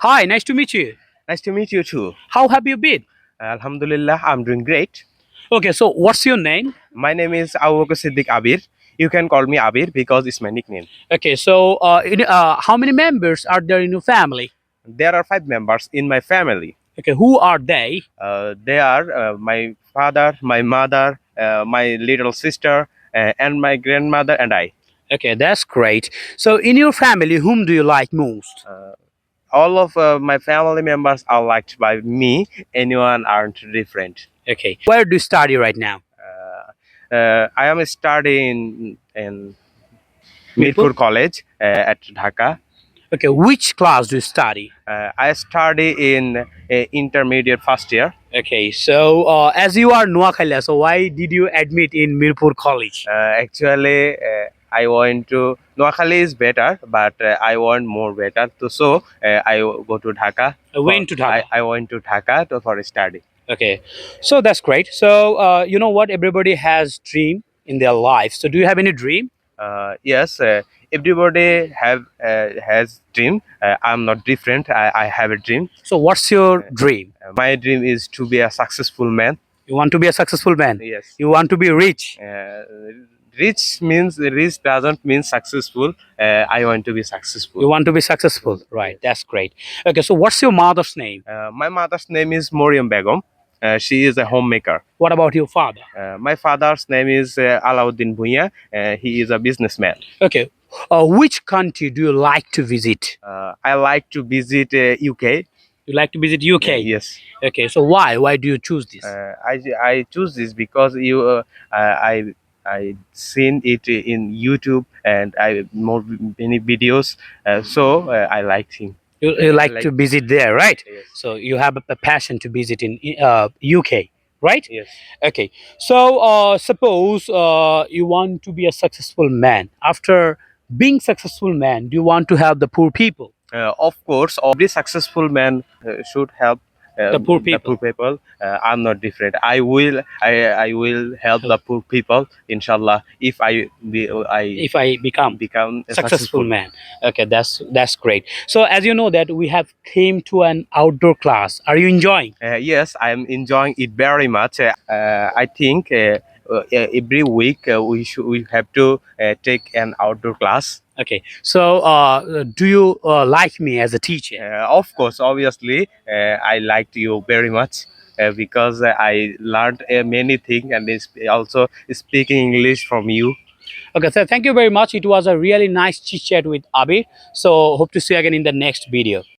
Hi, nice to meet you. Nice to meet you too. How have you been? Alhamdulillah, I'm doing great. Okay, so what's your name? My name is Abu Siddiq Abir. You can call me Abir because it's my nickname. Okay, so how many members are there in your family? There are 5 members in my family. Okay, who are they? They are my father, my mother, my little sister, and my grandmother and I. Okay, that's great. So in your family, whom do you like most? Uh, all of my family members are liked by me. Anyone aren't different. Okay, where do you study right now? I am studying in Mirpur? Mirpur College at Dhaka. Okay, which class do you study? I study in intermediate first year. Okay, so as you are Noakhali, so why did you admit in Mirpur College? Actually, I want to. Noakhali is better, but I want more better. So I go to Dhaka. When to Dhaka? I went to Dhaka for study. Okay, so that's great. So you know what? Everybody has dream in their life. So do you have any dream? Yes, everybody has dream. I'm not different. I have a dream. So what's your dream? My dream is to be a successful man. You want to be a successful man. Yes. You want to be rich. Rich doesn't mean successful. I want to be successful. You want to be successful. Right. That's great. Okay. So what's your mother's name? My mother's name is Moriam Begum. She is a homemaker. What about your father? My father's name is Alauddin Bhuiya. He is a businessman. Okay. Which country do you like to visit? I like to visit UK. You like to visit UK? Yes. Okay. So why? Why do you choose this? I choose this because I seen it in YouTube and I more many videos. I liked him. You like to visit there, right? Yes. So you have a passion to visit in UK, right? Yes. Okay. So suppose you want to be a successful man. After being successful man, do you want to help the poor people? Of course, every successful man should help The poor people. people. I'm not different. I will help the poor people, inshallah. If I become a successful man. Okay, that's great. So as you know that we have came to an outdoor class. Are you enjoying? Yes, I am enjoying it very much. I think every week we have to take an outdoor class. Okay. So do you like me as a teacher? Of course, obviously, I liked you very much because I learned many things and also speaking English from you. Okay, so thank you very much. It was a really nice chit chat with Abir. So hope to see you again in the next video.